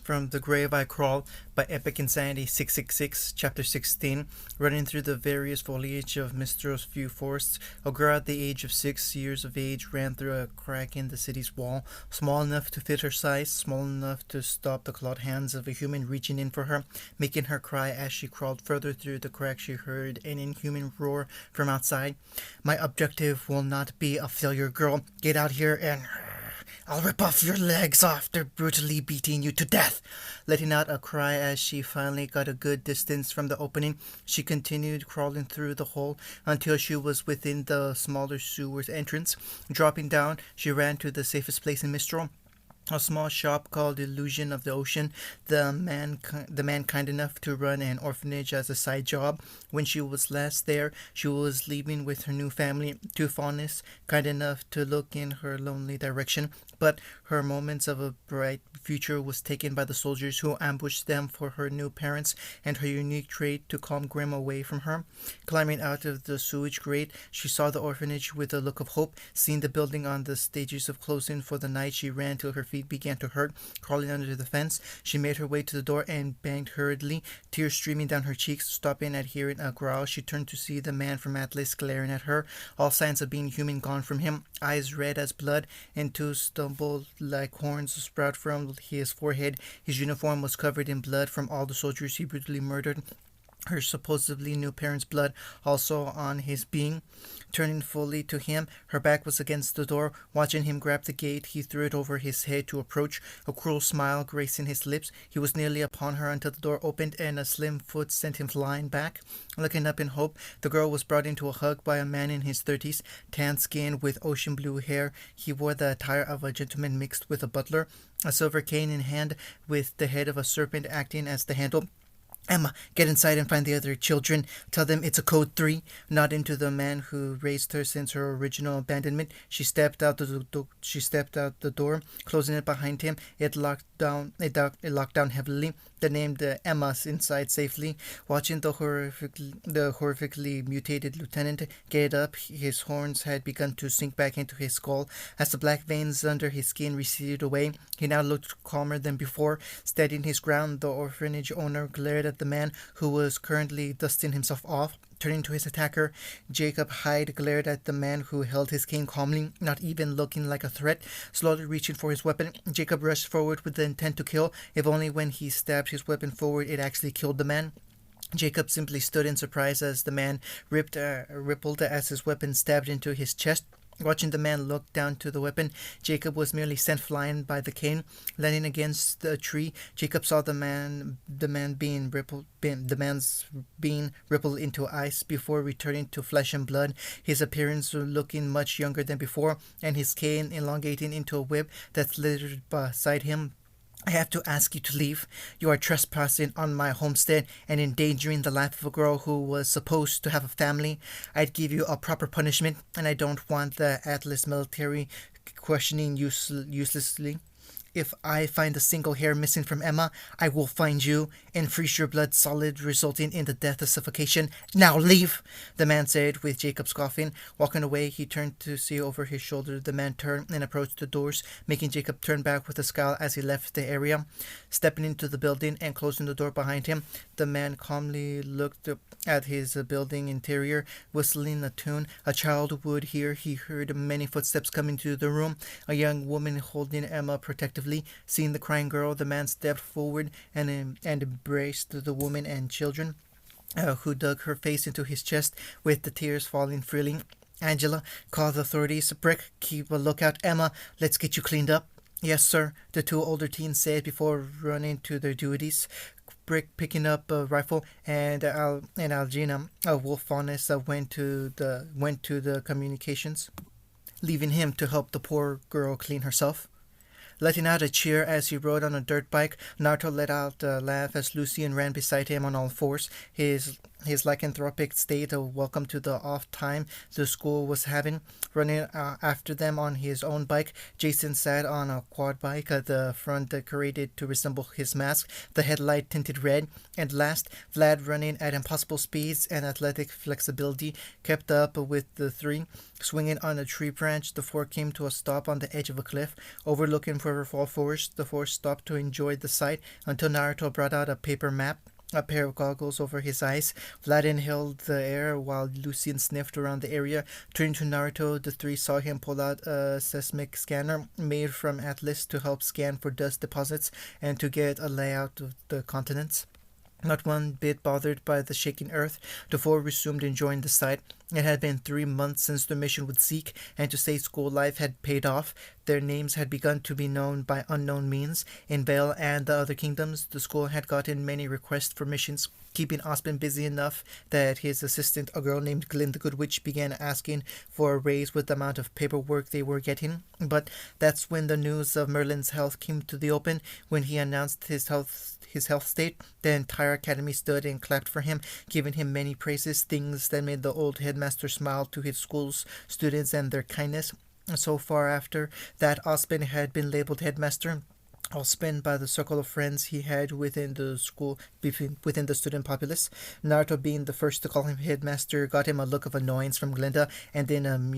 From the Grave I Crawl by Epic Insanity 666, Chapter 16. Running through the various foliage of Mistro's few forests, a girl at the age of 6 years of age ran through a crack in the city's wall, small enough to fit her size, small enough to stop the clawed hands of a human reaching in for her, making her cry as she crawled further through the crack. She heard an inhuman roar from outside. "My objective will not be a failure, girl. Get out here and I'll rip off your legs after brutally beating you to death." Letting out a cry as she finally got a good distance from the opening, she continued crawling through the hole until she was within the smaller sewer's entrance. Dropping down, she ran to the safest place in Mistral, a small shop called Illusion of the Ocean. The man kind enough to run an orphanage as a side job. When she was last there, she was leaving with her new family. Too fondness, kind enough to look in her lonely direction, but her moments of a bright future was taken by the soldiers who ambushed them for her new parents and her unique trait to calm Grim away from her. Climbing out of the sewage grate, she saw the orphanage with a look of hope. Seeing the building on the stages of closing for the night, she ran till her feet began to hurt. Crawling under the fence, she made her way to the door and banged hurriedly, tears streaming down her cheeks. Stopping at hearing a growl, she turned to see the man from Atlas glaring at her, all signs of being human gone from him, eyes red as blood, and two stumble-like horns sprout from his forehead. His uniform was covered in blood from all the soldiers he brutally murdered. Her supposedly new parents' blood also on his being. Turning fully to him, her back was against the door. Watching him grab the gate, he threw it over his head to approach, a cruel smile gracing his lips. He was nearly upon her until the door opened and a slim foot sent him flying back. Looking up in hope, the girl was brought into a hug by a man in his 30s, tan skin with ocean blue hair. He wore the attire of a gentleman mixed with a butler, a silver cane in hand with the head of a serpent acting as the handle. "Emma, get inside and find the other children. Tell them it's a code 3. Nodding to the man who raised her since her original abandonment, she stepped out the door, closing it behind him. It locked down heavily. They named Emma inside safely. Watching the horrifically mutated lieutenant get up, his horns had begun to sink back into his skull. As the black veins under his skin receded away, he now looked calmer than before. Steadying his ground, the orphanage owner glared at the man who was currently dusting himself off. Turning to his attacker, Jacob Hyde glared at the man who held his cane calmly, not even looking like a threat. Slowly reaching for his weapon, Jacob rushed forward with the intent to kill. If only when he stabbed his weapon forward it actually killed the man. Jacob simply stood in surprise as the man rippled as his weapon stabbed into his chest. Watching the man look down to the weapon, Jacob was merely sent flying by the cane. Landing against the tree, Jacob saw the man's being rippled into ice before returning to flesh and blood, his appearance looking much younger than before, and his cane elongating into a whip that slithered beside him. "I have to ask you to leave. You are trespassing on my homestead and endangering the life of a girl who was supposed to have a family. I'd give you a proper punishment, and I don't want the Atlas military questioning uselessly. If I find a single hair missing from Emma, I will find you and freeze your blood solid, resulting in the death of suffocation. Now leave," the man said, with Jacob scoffing. Walking away, he turned to see over his shoulder. The man turned and approached the doors, making Jacob turn back with a scowl as he left the area. Stepping into the building and closing the door behind him, the man calmly looked at his building interior, whistling a tune a child would hear. He heard many footsteps coming to the room, a young woman holding Emma protectively. Seeing the crying girl, the man stepped forward and embraced the woman and children, who dug her face into his chest with the tears falling freely. "Angela, call the authorities. Brick, keep a lookout. Emma, let's get you cleaned up." "Yes, sir," the two older teens said before running to their duties. Brick, picking up a rifle, and Algina, a wolf fawness, went to the communications, leaving him to help the poor girl clean herself. Letting out a cheer as he rode on a dirt bike, Naruto let out a laugh as Lucian ran beside him on all fours, his his lycanthropic state of welcome to the off time the school was having. Running after them on his own bike, Jason sat on a quad bike at the front decorated to resemble his mask, the headlight tinted red. And last, Vlad, running at impossible speeds and athletic flexibility, kept up with the three. Swinging on a tree branch, the four came to a stop on the edge of a cliff, overlooking Riverfall Forest. The four stopped to enjoy the sight until Naruto brought out a paper map, a pair of goggles over his eyes. Vlad inhaled the air while Lucien sniffed around the area. Turning to Naruto, the three saw him pull out a seismic scanner made from Atlas to help scan for dust deposits and to get a layout of the continents. Not one bit bothered by the shaking earth, the four resumed enjoying the sight. It had been 3 months since their mission with Zeke, and to say school life had paid off. Their names had begun to be known by unknown means. In Vale and the other kingdoms, the school had gotten many requests for missions, keeping Osmond busy enough that his assistant, a girl named Glinda Goodwitch, began asking for a raise with the amount of paperwork they were getting. But that's when the news of Merlin's health came to the open. When he announced his health state, the entire academy stood and clapped for him, giving him many praises, things that made the old headmaster smile to his school's students and their kindness. So far after that, Osmond had been labeled headmaster, all spent by the circle of friends he had within the school, within the student populace. Naruto, being the first to call him headmaster, got him a look of annoyance from Glinda, and then an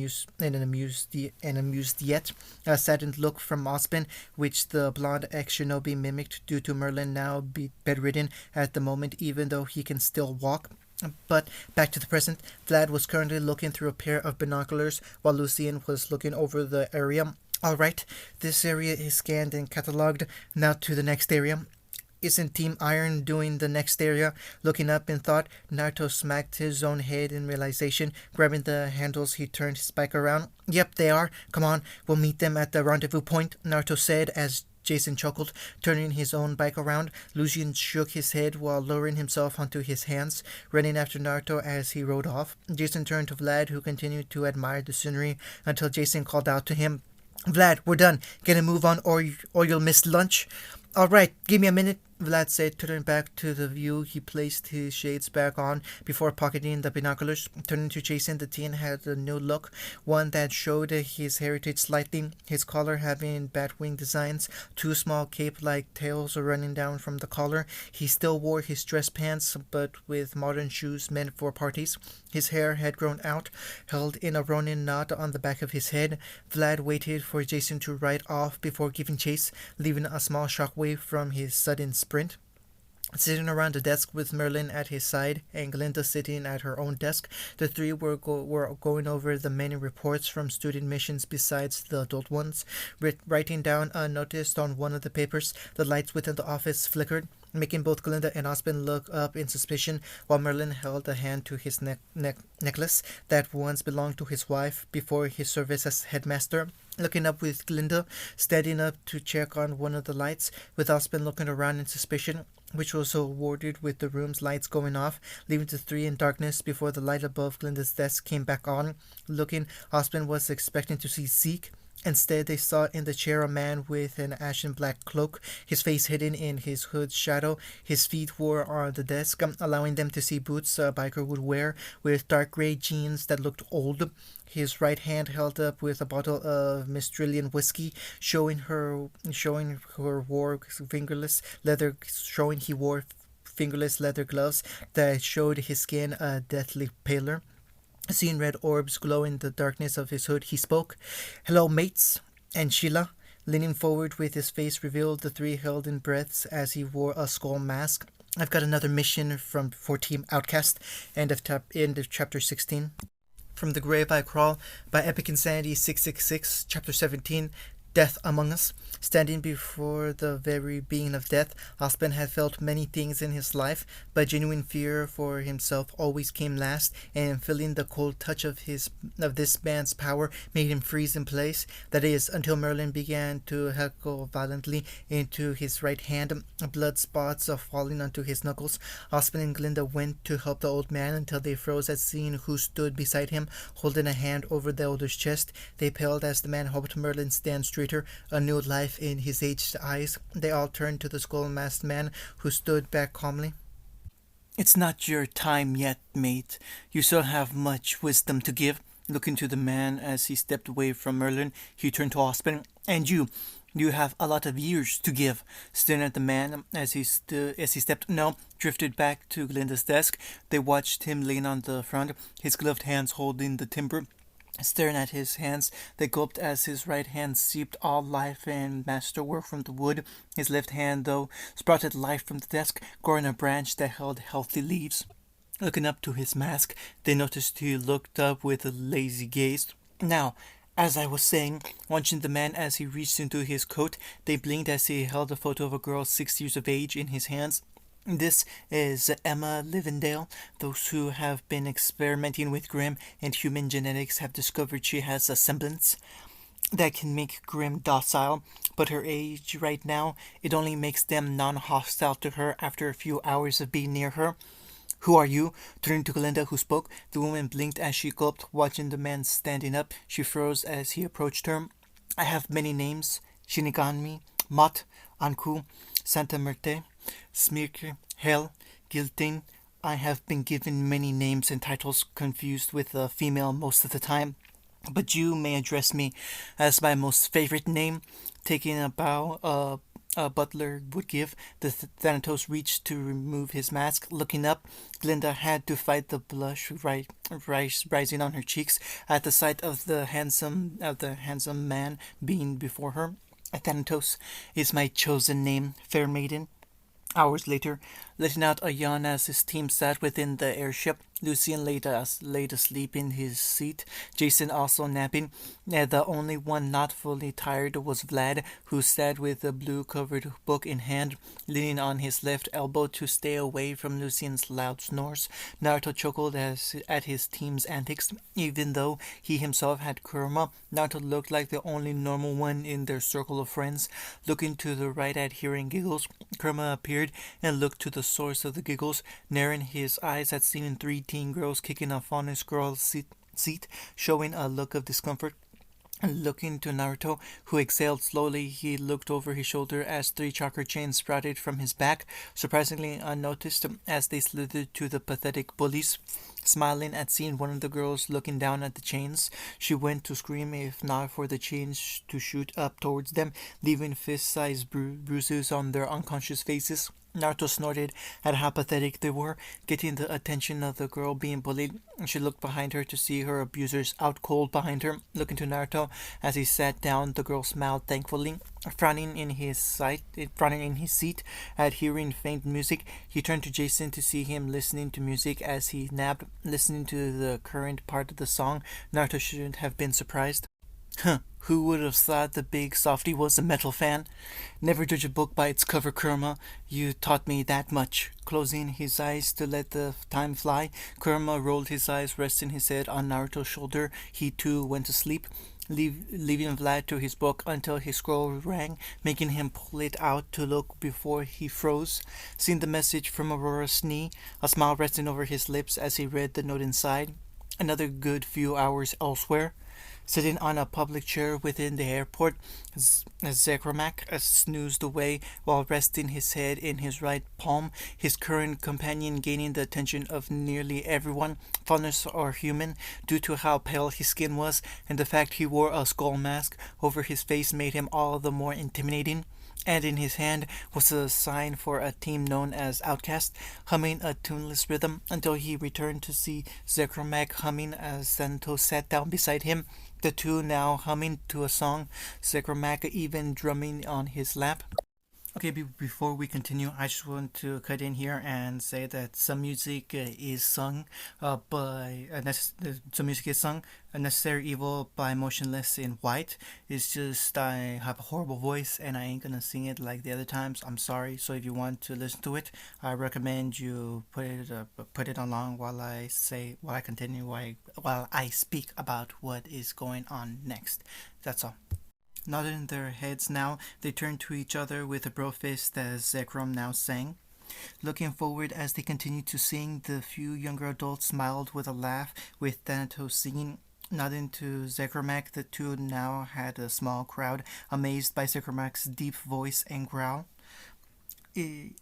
amused yet a saddened look from Osmond, which the blonde ex-shinobi mimicked due to Merlin now be bedridden at the moment, even though he can still walk. But back to the present, Vlad was currently looking through a pair of binoculars while Lucien was looking over the area. All right, this area is scanned and catalogued. Now to the next area. Isn't Team Iron doing the next area? Looking up in thought, Naruto smacked his own head in realization. Grabbing the handles, he turned his bike around. Yep, they are. Come on, we'll meet them at the rendezvous point, Naruto said as Jason chuckled, turning his own bike around. Lucien shook his head while lowering himself onto his hands, running after Naruto as he rode off. Jason turned to Vlad, who continued to admire the scenery until Jason called out to him, Vlad, we're done. Get a move on or you'll miss lunch. All right, give me a minute, Vlad said, turning back to the view. He placed his shades back on before pocketing the binoculars. Turning to Jason, the teen had a new look, one that showed his heritage slightly, his collar having bat-wing designs, two small cape-like tails running down from the collar. He still wore his dress pants, but with modern shoes meant for parties. His hair had grown out, held in a Ronin knot on the back of his head. Vlad waited for Jason to ride off before giving chase, leaving a small shockwave from his sudden sprint. Sitting around the desk with Merlin at his side and Glinda sitting at her own desk, the three were going over the many reports from student missions besides the adult ones. Writing down a notice on one of the papers, the lights within the office flickered, making both Glinda and Osmond look up in suspicion, while Merlin held a hand to his necklace that once belonged to his wife before his service as headmaster. Looking up with Glinda, standing up to check on one of the lights, with Osmond looking around in suspicion, which was awarded with the room's lights going off, leaving the three in darkness before the light above Glinda's desk came back on. Looking, Osmond was expecting to see Zeke. Instead, they saw in the chair a man with an ashen black cloak, his face hidden in his hood's shadow. His feet were on the desk, allowing them to see boots a biker would wear, with dark gray jeans that looked old. His right hand held up with a bottle of Mistrillian whiskey, showing he wore fingerless leather gloves that showed his skin a deathly pallor. Seeing red orbs glow in the darkness of his hood, he spoke. Hello, mates. And Sheila, leaning forward with his face revealed, the three held in breaths as he wore a skull mask. I've got another mission for Team Outcast. End of chapter 16. From the Grave I Crawl by Epic Insanity 666, chapter 17. Death Among Us. Standing before the very being of death, Osmond had felt many things in his life, but genuine fear for himself always came last, and feeling the cold touch of this man's power made him freeze in place. That is, until Merlin began to heckle violently into his right hand, blood spots falling onto his knuckles. Osmond and Glinda went to help the old man until they froze at seeing who stood beside him, holding a hand over the elder's chest. They paled as the man helped Merlin stand straighter, a new life in his aged eyes. They all turned to the skull-masked man, who stood back calmly. It's not your time yet, mate. You still have much wisdom to give. Looking to the man as he stepped away from Merlin, he turned to Ospen. And you have a lot of years to give. Staring at the man as he stepped, no, drifted back to Glinda's desk. They watched him lean on the front, his gloved hands holding the timber. Staring at his hands, they gulped as his right hand seeped all life and masterwork from the wood. His left hand, though, sprouted life from the desk, growing a branch that held healthy leaves. Looking up to his mask, they noticed he looked up with a lazy gaze. Now, as I was saying, watching the man as he reached into his coat, they blinked as he held a photo of a girl 6 years of age in his hands. This is Emma Livendale. Those who have been experimenting with Grimm and human genetics have discovered she has a semblance that can make Grimm docile, but her age right now, it only makes them non-hostile to her after a few hours of being near her. Who are you? Turning to Glinda, who spoke. The woman blinked as she gulped, watching the man standing up. She froze as he approached her. I have many names. Shinigami, Mott, Anku, Santa Merte, Smirke, Hel, Giltin. I have been given many names and titles, confused with a female most of the time. But you may address me as my most favorite name. Taking a bow, a butler would give. The Thanatos reached to remove his mask. Looking up, Glinda had to fight the blush rising on her cheeks at the sight of the handsome man being before her. Thanatos is my chosen name, fair maiden. Hours later, letting out a yawn as his team sat within the airship, Lucian laid asleep in his seat, Jason also napping. The only one not fully tired was Vlad, who sat with a blue-covered book in hand, leaning on his left elbow to stay away from Lucian's loud snores. Naruto chuckled at his team's antics. Even though he himself had Kurama, Naruto looked like the only normal one in their circle of friends. Looking to the right at hearing giggles, Kurama appeared and looked to the source of the giggles, narrowing his eyes at seeing 3 teen girls kicking a faunish girl's seat, showing a look of discomfort. Looking to Naruto, who exhaled slowly, he looked over his shoulder as 3 chakra chains sprouted from his back, surprisingly unnoticed as they slithered to the pathetic bullies. Smiling at seeing one of the girls looking down at the chains, she went to scream if not for the chains to shoot up towards them, leaving fist-sized bruises on their unconscious faces. Naruto snorted at how pathetic they were, getting the attention of the girl being bullied. She looked behind her to see her abusers out cold behind her. Looking to Naruto as he sat down, the girl smiled thankfully. Frowning in his seat at hearing faint music, he turned to Jason to see him listening to music as he napped, listening to the current part of the song. Naruto shouldn't have been surprised. Huh, who would have thought the big softy was a metal fan? Never judge a book by its cover, Kurama. You taught me that much. Closing his eyes to let the time fly, Kurama rolled his eyes, resting his head on Naruto's shoulder. He too went to sleep, leaving Vlad to his book until his scroll rang, making him pull it out to look before he froze. Seeing the message from Aurora's knee, a smile resting over his lips as he read the note inside. Another good few hours elsewhere. Sitting on a public chair within the airport, Zekromak snoozed away while resting his head in his right palm, his current companion gaining the attention of nearly everyone, faunus or human, due to how pale his skin was, and the fact he wore a skull mask over his face made him all the more intimidating. And in his hand was a sign for a team known as Outcast, humming a tuneless rhythm until he returned to see Zekromak humming as Santo sat down beside him, the two now humming to a song, Zekromak even drumming on his lap. Okay, before we continue, I just want to cut in here and say that some music is sung some music is sung. A Necessary Evil by Motionless in White. It's just I have a horrible voice and I ain't gonna sing it like the other times. I'm sorry. So if you want to listen to it, I recommend you put it along while I continue while I speak about what is going on next. That's all. Nodding their heads now, they turned to each other with a bro fist as Zekrom now sang. Looking forward as they continued to sing, the few younger adults smiled with a laugh, with Thanatos singing. Nodding to Zekromak, the two now had a small crowd, amazed by Zekromak's deep voice and growl.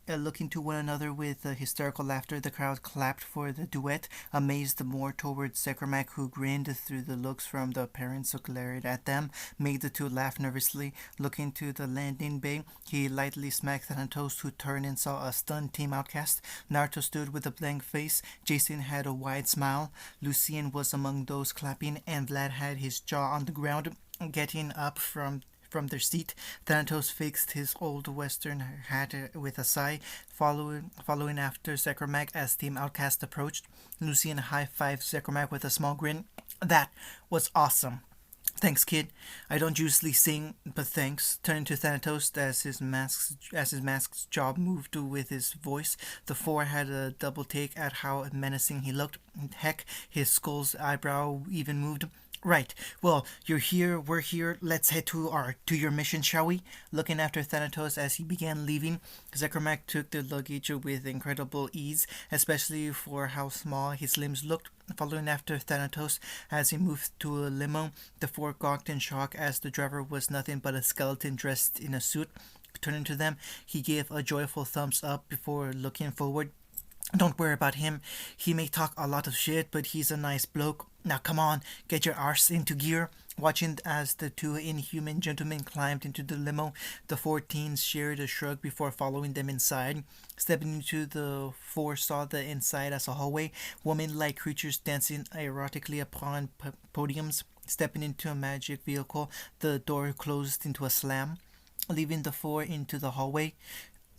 Looking to one another with hysterical laughter, the crowd clapped for the duet, amazed more towards Zekermak, who grinned through the looks from the parents who glared at them, made the two laugh nervously. Looking to the landing bay, he lightly smacked Thanatos, who turned and saw a stunned Team Outcast. Naruto stood with a blank face. Jason had a wide smile. Lucien was among those clapping, and Vlad had his jaw on the ground. Getting up from their seat, Thanatos fixed his old western hat with a sigh, following after Zekermak as Team Outcast approached. Lucien high-fived Zekermak with a small grin. That was awesome. Thanks, kid. I don't usually sing, but thanks. Turning to Thanatos as his mask's jaw moved with his voice, the four had a double take at how menacing he looked. Heck, his skull's eyebrow even moved. Right. Well, you're here, we're here. Let's head to your mission, shall we? Looking after Thanatos as he began leaving, Zekermak took the luggage with incredible ease, especially for how small his limbs looked. Following after Thanatos as he moved to a limo, the four gawked in shock as the driver was nothing but a skeleton dressed in a suit. Turning to them, he gave a joyful thumbs up before looking forward. Don't worry about him. He may talk a lot of shit, but he's a nice bloke. Now come on, get your arse into gear. Watching as the two inhuman gentlemen climbed into the limo, the four teens shared a shrug before following them inside. Stepping into the four saw the inside as a hallway, woman-like creatures dancing erotically upon podiums. Stepping into a magic vehicle, the door closed into a slam, leaving the four into the hallway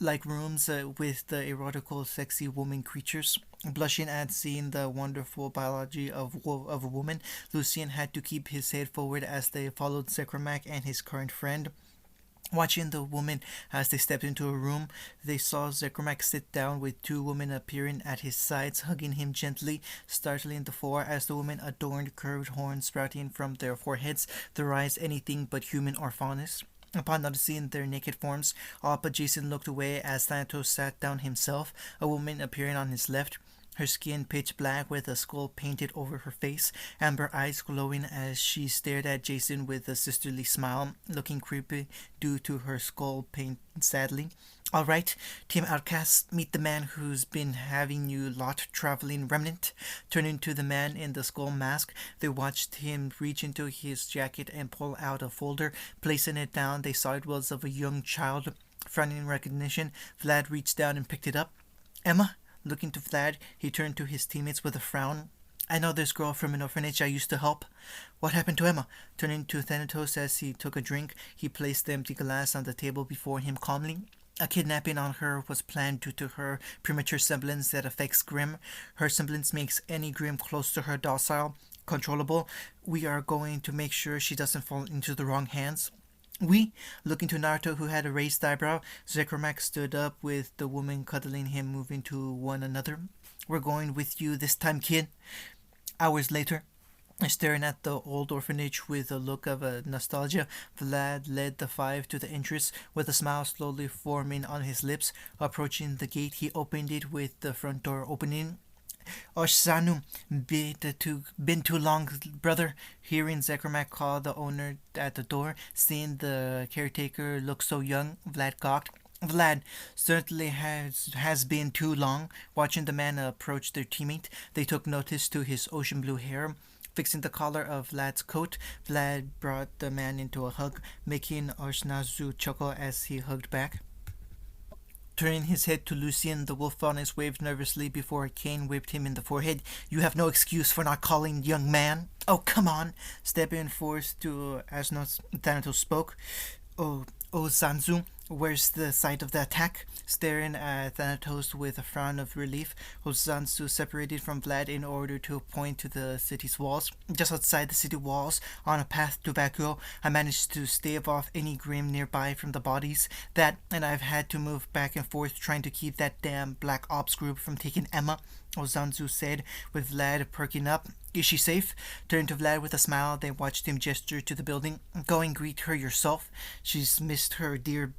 like rooms with the erotical, sexy woman creatures. Blushing at seeing the wonderful biology of a woman, Lucien had to keep his head forward as they followed Zekermak and his current friend. Watching the woman as they stepped into a room, they saw Zekermak sit down with two women appearing at his sides, hugging him gently, startling the four as the women adorned curved horns sprouting from their foreheads, their eyes anything but human or faunus. Upon noticing their naked forms, all but Jason looked away as Thanatos sat down himself, a woman appearing on his left, her skin pitch black with a skull painted over her face, amber eyes glowing as she stared at Jason with a sisterly smile, looking creepy due to her skull paint sadly. All right, Team Outcasts, meet the man who's been having you lot traveling remnant. Turning to the man in the skull mask, they watched him reach into his jacket and pull out a folder. Placing it down, they saw it was of a young child. Frowning in recognition, Vlad reached down and picked it up. Emma? Looking to Vlad, he turned to his teammates with a frown. I know this girl from an orphanage I used to help. What happened to Emma? Turning to Thanatos as he took a drink, he placed the empty glass on the table before him calmly. A kidnapping on her was planned due to her premature semblance that affects Grimm. Her semblance makes any Grimm close to her docile, controllable. We are going to make sure she doesn't fall into the wrong hands. We, looking to Naruto, who had a raised eyebrow, Zekermak stood up with the woman cuddling him, moving to one another. We're going with you this time, kid. Hours later, staring at the old orphanage with a look of nostalgia, Vlad led the five to the entrance, with a smile slowly forming on his lips. Approaching the gate, he opened it with the front door opening. Oshsanu, been too long, brother. Hearing Zekermak call the owner at the door, seeing the caretaker look so young, Vlad gawked. Vlad, certainly has been too long. Watching the man approach their teammate, they took notice to his ocean blue hair. Fixing the collar of Vlad's coat, Vlad brought the man into a hug, making Oshnazu chuckle as he hugged back. Turning his head to Lucien, the wolf faunus waved nervously before a cane whipped him in the forehead. You have no excuse for not calling young man. Oh, come on. Stepping forth to Asnos, Thanatos spoke. Oh, Zanzu, where's the site of the attack? Staring at Thanatos with a frown of relief, Zanzu separated from Vlad in order to point to the city's walls. Just outside the city walls, on a path to Vacuo, I managed to stave off any Grimm nearby from the bodies. That, and I've had to move back and forth trying to keep that damn Black Ops group from taking Emma, Ozanzu said, with Vlad perking up. Is she safe? Turned to Vlad with a smile, then watched him gesture to the building. Go and greet her yourself. She's missed her dear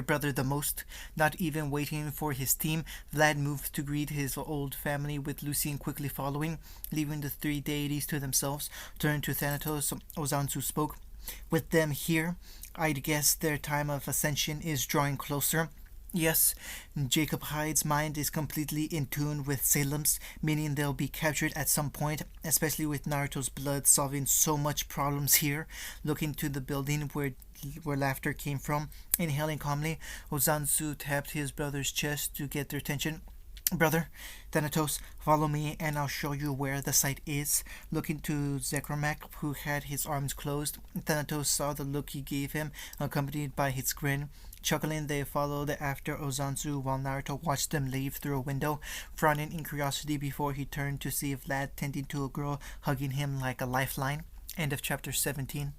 brother the most. Not even waiting for his team, Vlad moved to greet his old family, with Lucien quickly following. Leaving the three deities to themselves, turned to Thanatos, Ozanzu spoke. With them here, I'd guess their time of ascension is drawing closer. Yes, Jacob Hyde's mind is completely in tune with Salem's, meaning they'll be captured at some point, especially with Naruto's blood solving so much problems here. Looking to the building where laughter came from, inhaling calmly, Ozansu tapped his brother's chest to get their attention. Brother, Thanatos, follow me and I'll show you where the site is. Looking to Zekromak, who had his arms closed, Thanatos saw the look he gave him, accompanied by his grin. Chuckling, they followed after Ozansu while Naruto watched them leave through a window, frowning in curiosity before he turned to see Vlad tending to a girl hugging him like a lifeline. End of chapter 17.